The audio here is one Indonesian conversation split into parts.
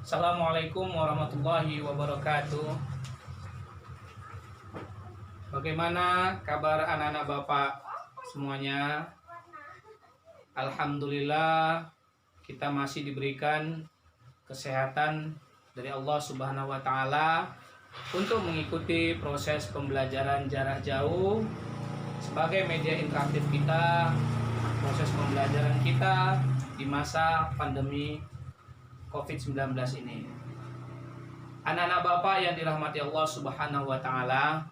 Assalamualaikum warahmatullahi wabarakatuh. Bagaimana kabar anak-anak Bapak semuanya? Alhamdulillah kita masih diberikan kesehatan dari Allah Subhanahu wa taala untuk mengikuti proses pembelajaran jarak jauh sebagai media interaktif kita, proses pembelajaran kita di masa pandemi COVID-19 ini. Anak-anak Bapak yang dirahmati Allah Subhanahu wa taala,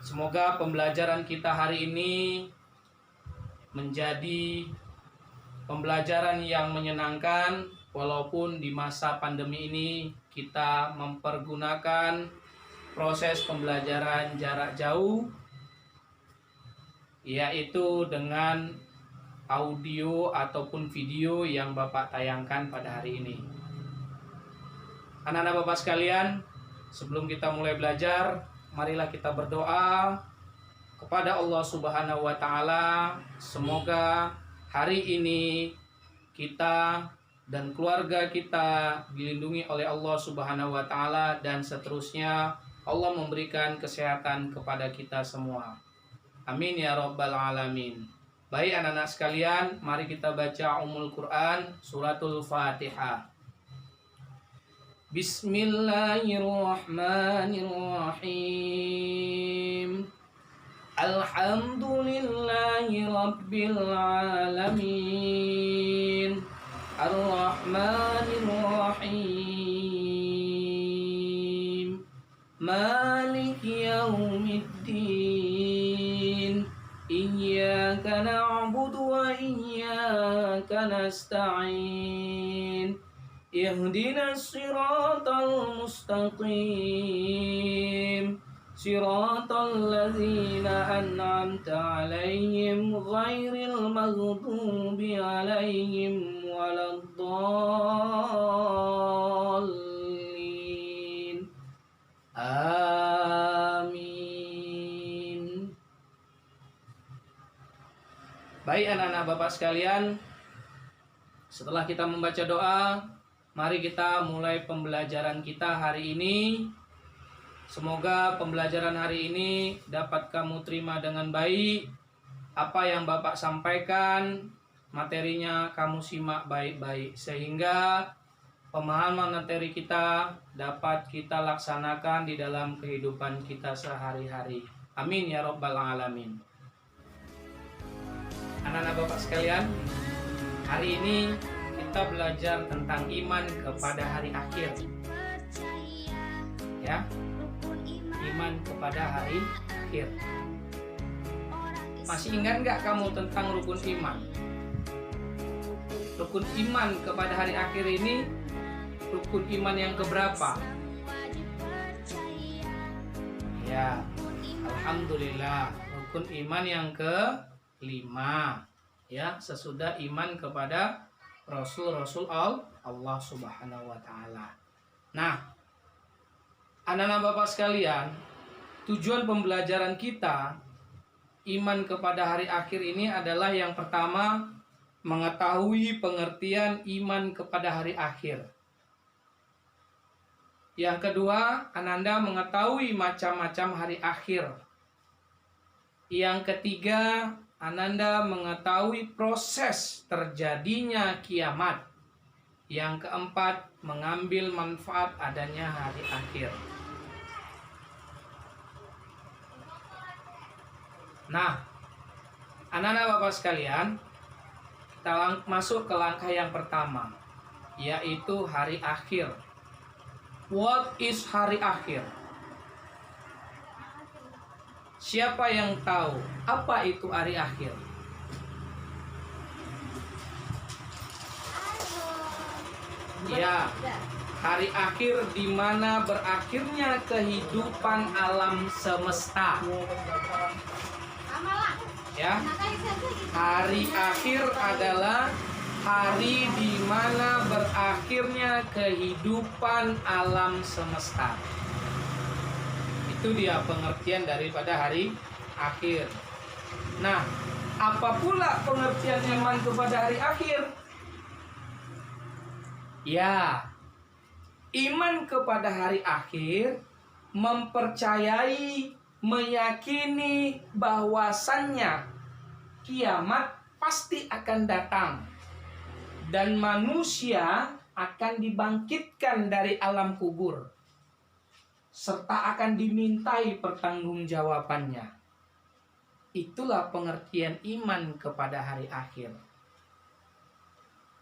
semoga pembelajaran kita hari ini menjadi pembelajaran yang menyenangkan walaupun di masa pandemi ini kita mempergunakan proses pembelajaran jarak jauh, yaitu dengan audio ataupun video yang Bapak tayangkan pada hari ini. Anak-anak Bapak sekalian, sebelum kita mulai belajar, marilah kita berdoa kepada Allah Subhanahu wa taala. Semoga hari ini kita dan keluarga kita dilindungi oleh Allah Subhanahu wa taala, dan seterusnya Allah memberikan kesehatan kepada kita semua. Amin ya rabbal alamin. Baik anak-anak sekalian, mari kita baca Ummul Quran suratul Fatihah. Bismillahirrahmanirrahim. Alhamdulillahi rabbil alamin. Ar-Rahmanirrahim. Maliki yaumiddin. Iyyaka na'budu wa iyyaka nasta'in. Ihdinas siratal mustaqim. Siratal ladzina an'amta 'alaihim ghairil maghdubi 'alaihim waladdallin. Amin. Baik anak-anak Bapak sekalian, setelah kita membaca doa, mari kita mulai pembelajaran kita hari ini. Semoga pembelajaran hari ini dapat kamu terima dengan baik. Apa yang Bapak sampaikan, materinya kamu simak baik-baik, sehingga pemahaman materi kita dapat kita laksanakan di dalam kehidupan kita sehari-hari. Amin ya rabbal alamin. Anak-anak Bapak sekalian, hari ini kita belajar tentang iman kepada hari akhir. Ya, iman kepada hari akhir. Masih ingat nggak kamu tentang rukun iman? Rukun iman kepada hari akhir ini rukun iman yang keberapa? Ya, alhamdulillah, rukun iman yang ke-5, ya, sesudah iman kepada Rasul Allah Subhanahu wa taala. Nah, anak-anak Bapak sekalian, tujuan pembelajaran kita iman kepada hari akhir ini adalah yang pertama, mengetahui pengertian iman kepada hari akhir. Yang kedua, Ananda mengetahui macam-macam hari akhir. Yang ketiga, Ananda mengetahui proses terjadinya kiamat. Yang keempat, mengambil manfaat adanya hari akhir. Nah, anak-anak Bapak sekalian, kita masuk ke langkah yang pertama, yaitu hari akhir. What is hari akhir? Siapa yang tahu apa itu hari akhir? Ya, hari akhir di mana berakhirnya kehidupan alam semesta. Ya, hari akhir adalah hari di mana berakhirnya kehidupan alam semesta. Itu dia pengertian daripada hari akhir. Nah, apa pula pengertian iman kepada hari akhir? Ya, iman kepada hari akhir mempercayai, meyakini bahwasannya kiamat pasti akan datang dan manusia akan dibangkitkan dari alam kubur serta akan dimintai pertanggungjawabannya. Itulah pengertian iman kepada hari akhir.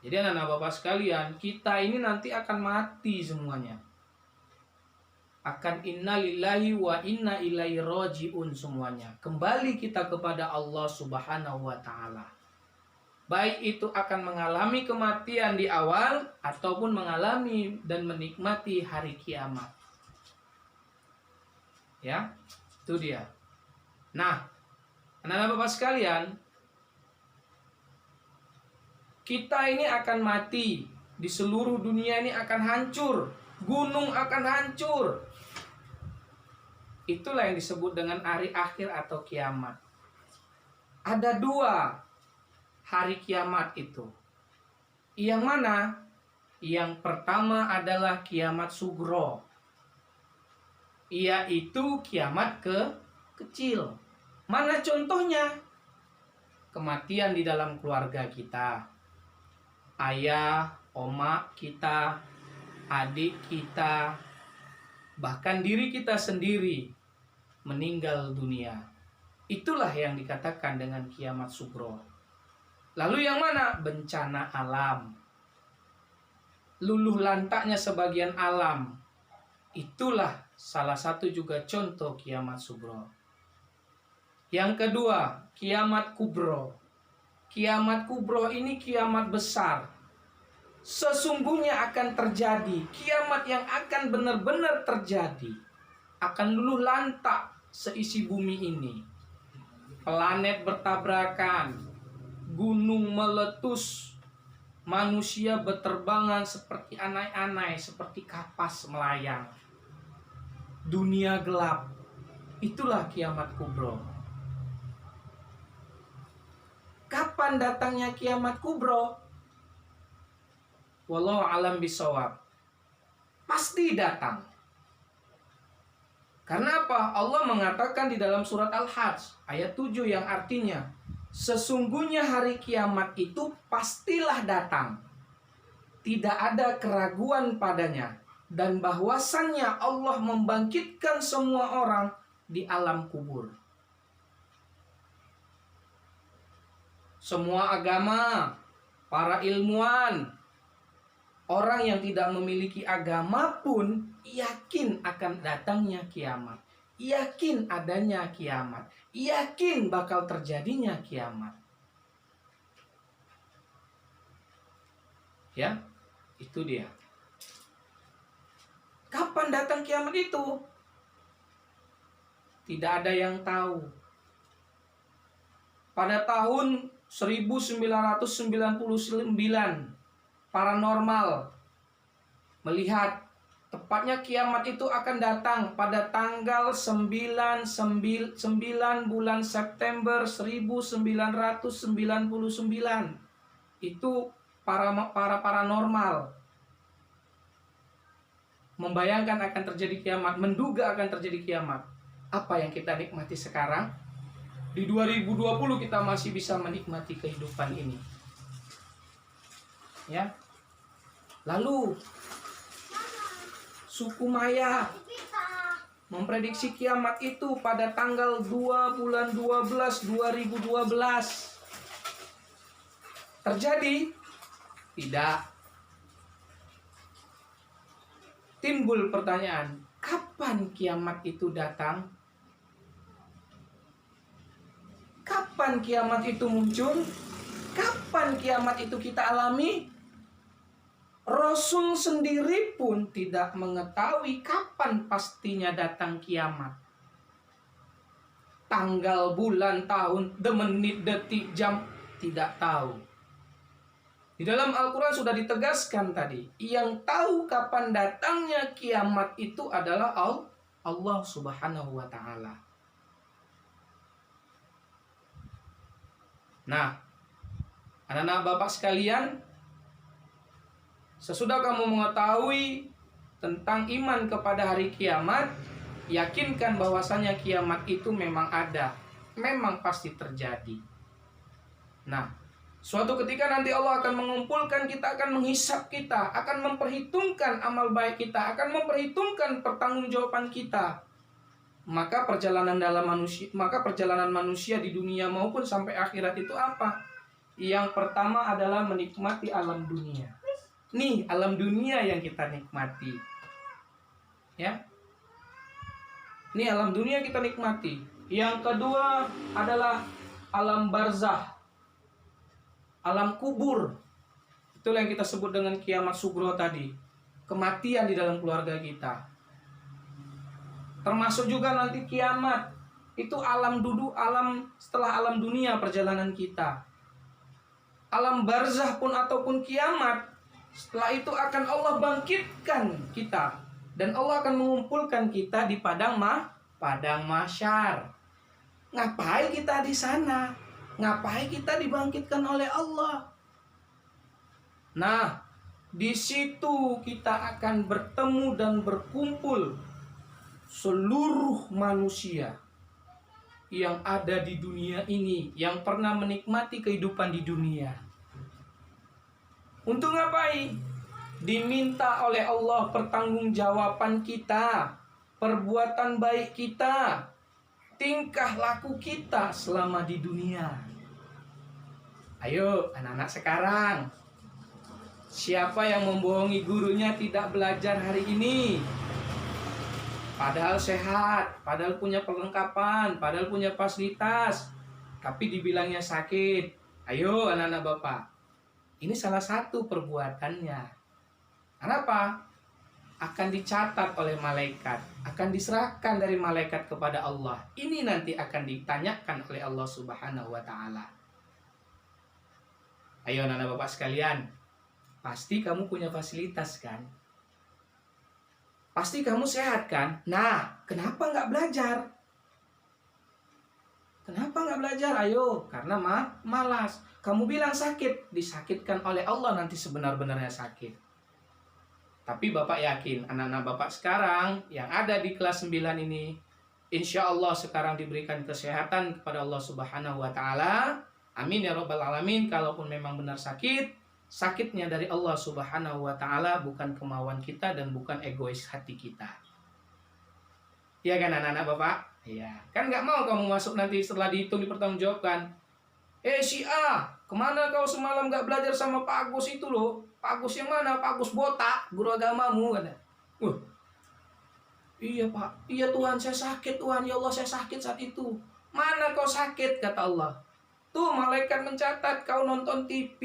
Jadi anak-anak bapak sekalian, kita ini nanti akan mati semuanya. Akan inna lillahi wa inna ilaihi rajiun semuanya. Kembali kita kepada Allah Subhanahu wa taala. Baik itu akan mengalami kematian di awal ataupun mengalami dan menikmati hari kiamat. Ya, itu dia. Nah, anak-anak bapak sekalian, kita ini akan mati. Di seluruh dunia ini akan hancur. Gunung akan hancur. Itulah yang disebut dengan hari akhir atau kiamat. Ada dua hari kiamat itu. Yang mana? Yang pertama adalah kiamat sugro, yaitu kiamat kecil. Mana contohnya? Kematian di dalam keluarga kita. Ayah, oma kita, adik kita, bahkan diri kita sendiri meninggal dunia. Itulah yang dikatakan dengan kiamat sugro. Lalu yang mana? Bencana alam. Luluh lantaknya sebagian alam. Itulah salah satu juga contoh kiamat sugro. Yang kedua, kiamat kubro. Kiamat kubro ini kiamat besar. Sesungguhnya akan terjadi. Kiamat yang akan benar-benar terjadi. Akan luluh lantak seisi bumi ini. Planet bertabrakan. Gunung meletus, manusia berterbangan seperti anai-anai, seperti kapas melayang. Dunia gelap. Itulah kiamat kubro. Kapan datangnya kiamat kubro? Wallahu alam bisawab. Pasti datang. Karena apa? Allah mengatakan di dalam surat Al-Hajj ayat 7 yang artinya, sesungguhnya hari kiamat itu pastilah datang. Tidak ada keraguan padanya. Dan bahwasannya Allah membangkitkan semua orang di alam kubur. Semua agama, para ilmuwan, orang yang tidak memiliki agama pun yakin akan datangnya kiamat. Yakin adanya kiamat. Yakin bakal terjadinya kiamat. Ya, itu dia. Kapan datang kiamat itu? Tidak ada yang tahu. Pada tahun 1999, paranormal melihat tepatnya kiamat itu akan datang pada tanggal 9 bulan September 1999. Itu para paranormal membayangkan akan terjadi kiamat, menduga akan terjadi kiamat. Apa yang kita nikmati sekarang? Di 2020 kita masih bisa menikmati kehidupan ini. Ya. Lalu suku Maya memprediksi kiamat itu pada tanggal 2 bulan 12 2012. Terjadi? Tidak. Timbul pertanyaan, kapan kiamat itu datang? Kapan kiamat itu muncul? Kapan kiamat itu kita alami? Rasul sendiri pun tidak mengetahui kapan pastinya datang kiamat. Tanggal, bulan, tahun, menit, detik, jam, tidak tahu. Di dalam Al-Quran sudah ditegaskan tadi, yang tahu kapan datangnya kiamat itu adalah Allah Subhanahu wa Ta'ala. Nah, anak-anak bapak sekalian, Sesudah kamu mengetahui tentang iman kepada hari kiamat, yakinkan bahwasanya kiamat itu memang ada, memang pasti terjadi. Nah, suatu ketika nanti Allah akan mengumpulkan kita, akan menghisap kita, akan memperhitungkan amal baik kita, akan memperhitungkan pertanggungjawaban kita. Maka perjalanan manusia di dunia maupun sampai akhirat itu apa? Yang pertama adalah menikmati alam dunia. Nih, alam dunia yang kita nikmati. Ya. Ini alam dunia kita nikmati. Yang kedua adalah alam barzah. Alam kubur. Itulah yang kita sebut dengan kiamat sugro tadi. Kematian di dalam keluarga kita. Termasuk juga nanti kiamat. Itu alam setelah alam dunia perjalanan kita. Alam barzah pun ataupun kiamat, setelah itu akan Allah bangkitkan kita. Dan Allah akan mengumpulkan kita di padang mahsyar. Ngapain kita di sana? Ngapain kita dibangkitkan oleh Allah? Nah, di situ kita akan bertemu dan berkumpul seluruh manusia yang ada di dunia ini, yang pernah menikmati kehidupan di dunia. Untuk ngapain? Diminta oleh Allah pertanggungjawaban kita, perbuatan baik kita, tingkah laku kita selama di dunia. Ayo anak-anak sekarang, siapa yang membohongi gurunya tidak belajar hari ini? Padahal sehat, padahal punya perlengkapan, padahal punya fasilitas, tapi dibilangnya sakit. Ayo anak-anak Bapak, ini salah satu perbuatannya. Kenapa? Akan dicatat oleh malaikat, akan diserahkan dari malaikat kepada Allah. Ini nanti akan ditanyakan oleh Allah Subhanahu wa Ta'ala. Ayo anak-anak Bapak sekalian, pasti kamu punya fasilitas kan? Pasti kamu sehat kan? Nah, kenapa nggak belajar? Kenapa nggak belajar? Ayo, karena malas. Kamu bilang sakit, disakitkan oleh Allah nanti sebenar-benarnya sakit. Tapi Bapak yakin, anak-anak Bapak sekarang yang ada di kelas 9 ini, insya Allah sekarang diberikan kesehatan kepada Allah Subhanahu wa Ta'ala. Amin ya Rabbal Alamin. Kalaupun memang benar sakit, sakitnya dari Allah Subhanahu wa Ta'ala, bukan kemauan kita dan bukan egois hati kita. Iya kan anak-anak Bapak? Iya. Kan nggak mau kamu masuk nanti setelah dihitung dipertanggungjawabkan. Si A, kemana kau semalam nggak belajar sama Pak Agus itu loh? Pak Agus yang mana? Pak Agus botak, guru agamamu kata. Iya Pak, iya Tuhan saya sakit Tuhan, ya Allah saya sakit saat itu. Mana kau sakit kata Allah? Tuh malaikat mencatat kau nonton TV,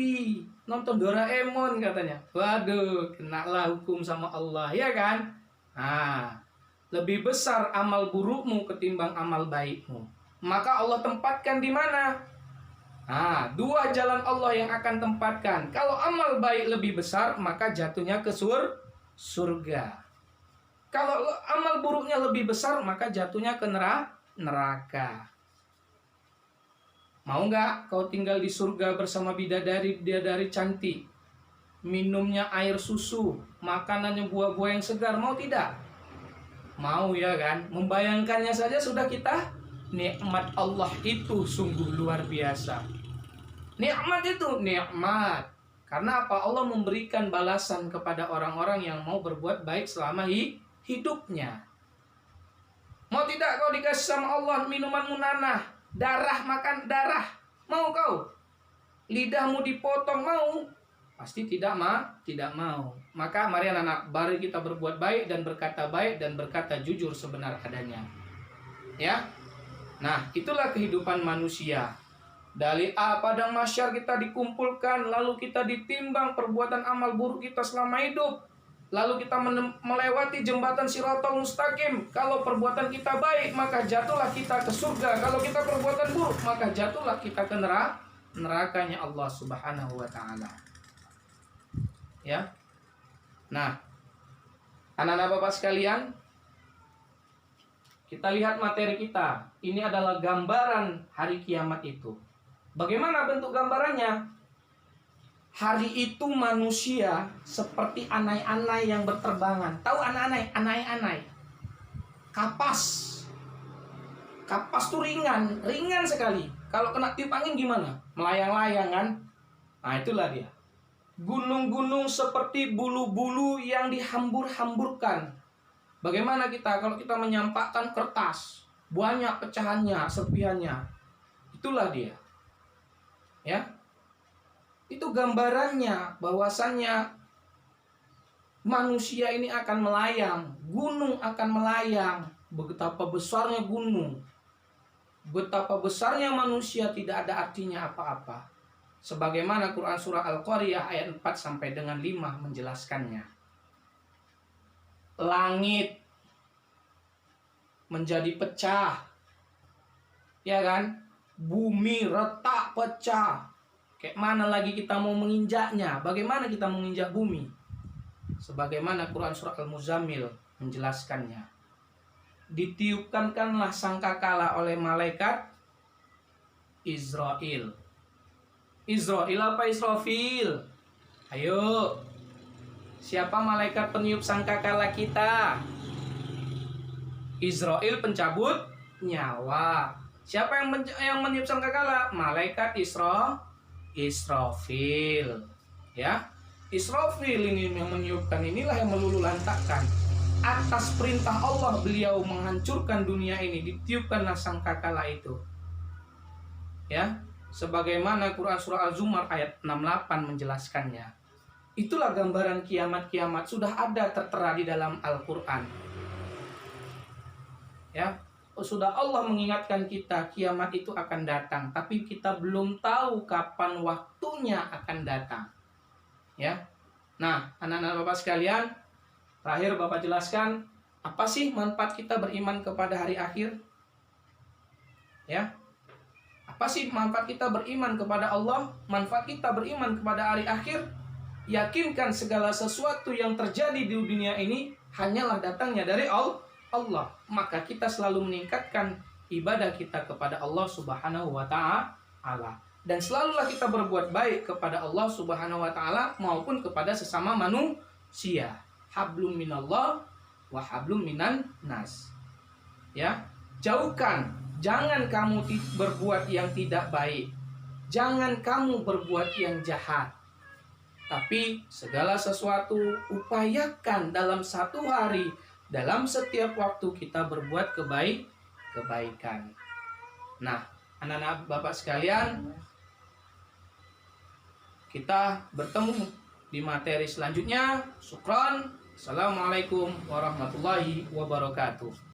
nonton Doraemon katanya. Waduh, kenalah hukum sama Allah, ya kan? Nah, lebih besar amal burukmu ketimbang amal baikmu. Maka Allah tempatkan di mana? Nah, dua jalan Allah yang akan tempatkan. Kalau amal baik lebih besar, maka jatuhnya ke surga. Kalau amal buruknya lebih besar, maka jatuhnya ke neraka. Mau nggak kau tinggal di surga bersama bidadari cantik? Minumnya air susu, makanannya buah-buah yang segar, mau tidak? Mau ya kan? Membayangkannya saja sudah kita. Nikmat Allah itu sungguh luar biasa. Nikmat itu nikmat. Karena apa? Allah memberikan balasan kepada orang-orang yang mau berbuat baik selama hidupnya. Mau tidak kau dikasih sama Allah minumanmu nanah, darah makan darah? Mau kau? Lidahmu dipotong mau? Pasti tidak mau. Maka mari anak-anak, mari kita berbuat baik dan berkata jujur sebenar adanya. Ya. Nah, itulah kehidupan manusia. Dari padang mahsyar kita dikumpulkan, lalu kita ditimbang perbuatan amal buruk kita selama hidup. Lalu kita melewati jembatan Shiratal Mustaqim. Kalau perbuatan kita baik, maka jatuhlah kita ke surga. Kalau kita perbuatan buruk, maka jatuhlah kita ke nerakanya Allah Subhanahu wa Ta'ala. Ya. Nah, anak-anak Bapak sekalian, kita lihat materi kita. Ini adalah gambaran hari kiamat itu. Bagaimana bentuk gambarannya? Hari itu manusia seperti anai-anai yang berterbangan. Tahu anai-anai? Anai-anai. Kapas. Kapas tuh ringan sekali. Kalau kena tiup angin gimana? Melayang-layang kan? Nah, itulah dia. Gunung-gunung seperti bulu-bulu yang dihambur-hamburkan. Bagaimana kita kalau kita menyampaikan kertas? Banyak pecahannya, serpihannya. Itulah dia. Ya. Itu gambarannya bahwasannya manusia ini akan melayang, gunung akan melayang. Betapa besarnya gunung, betapa besarnya manusia tidak ada artinya apa-apa. Sebagaimana Quran surah Al-Qariyah ayat 4 sampai dengan 5 menjelaskannya. Langit menjadi pecah, ya kan? Bumi retak pecah. Kayak mana lagi kita mau menginjaknya? Bagaimana kita menginjak bumi? Sebagaimana Quran surah Al-Muzammil menjelaskannya. Ditiupkanlah sangkakala oleh malaikat Israel. Israel apa Israfil? Ayo. Siapa malaikat peniup sangkakala kita? Israel pencabut nyawa. Siapa yang meniup sangkakala? Malaikat Israfil. Ya. Israfil ini yang meniupkan, inilah yang meluluhlantakkan. Atas perintah Allah beliau menghancurkan dunia ini, ditiupkanlah sangkakala itu. Ya, sebagaimana Quran surah Az-Zumar ayat 68 menjelaskannya. Itulah gambaran kiamat-kiamat, sudah ada tertera di dalam Al-Qur'an. Ya, sudah Allah mengingatkan kita kiamat itu akan datang, tapi kita belum tahu kapan waktunya akan datang. Ya. Nah, anak-anak Bapak sekalian, terakhir Bapak jelaskan, apa sih manfaat kita beriman kepada hari akhir? Ya. Apa sih manfaat kita beriman kepada Allah? Manfaat kita beriman kepada hari akhir, yakinkan segala sesuatu yang terjadi di dunia ini hanyalah datangnya dari Allah. Maka kita selalu meningkatkan ibadah kita kepada Allah Subhanahu wa ta'ala. Dan selalulah kita berbuat baik kepada Allah Subhanahu wa ta'ala maupun kepada sesama manusia. Hablum minallah wa hablum minan nas. Ya, jauhkan, jangan kamu berbuat yang tidak baik. Jangan kamu berbuat yang jahat. Tapi segala sesuatu upayakan dalam satu hari, dalam setiap waktu kita berbuat kebaikan. Nah, anak-anak Bapak sekalian, kita bertemu di materi selanjutnya. Syukran. Assalamualaikum warahmatullahi wabarakatuh.